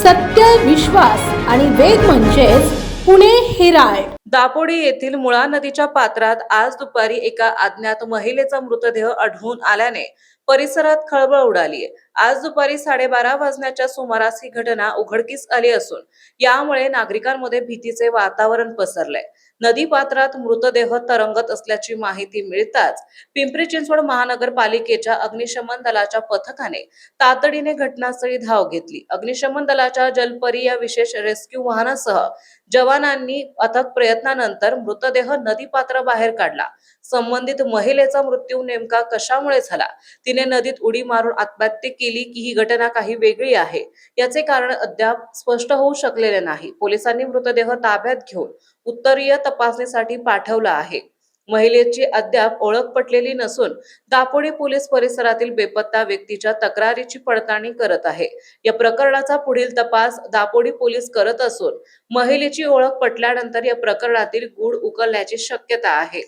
सत्य, विश्वास आणि वेग म्हणजेच पुणे हेराल्ड. दापोडी येथील मुळा नदीच्या पात्रात आज दुपारी एका अज्ञात महिलेचा मृतदेह आढळून आल्याने परिसरात खळबळ उडाली आहे. आज दुपारी 12:30 वाजण्याच्या सुमारास ही घटना उघडकीस आली असून यामुळे नागरिकांमध्ये भीतीचे वातावरण पसरलंय. नदी पात्रात मृतदेह तरंगत असल्याची माहिती मिळताच पिंपरी चिंचवड महानगरपालिकेच्या अग्निशमन दलाच्या पथकाने तातडीने घटनास्थळी धाव घेतली. अग्निशमन दलाच्या जलपरी या विशेष रेस्क्यू वाहनासह जवानांनी अथक प्रयत्नानंतर मृतदेह नदीपात्राबाहेर काढला. संबंधित महिलेचा मृत्यू नेमका कशामुळे झाला, तिने नदीत उडी मारून आत्महत्या केली की ही घटना काही वेगळी आहे, याचे कारण अद्याप स्पष्ट होऊ शकलेले नाही. पोलिसांनी मृतदेह ताब्यात घेऊन उत्तरीय तपासणीसाठी पाठवला आहे. महिलेची अद्याप ओळख पटलेली नसून दापोडी पोलीस परिसरातील बेपत्ता व्यक्तीच्या तक्रारीची पडताळणी करत आहे. या प्रकरणाचा पुढील तपास दापोडी पोलीस करत असून महिलेची ओळख पटल्यानंतर या प्रकरणातील गूढ उकलण्याची शक्यता आहे.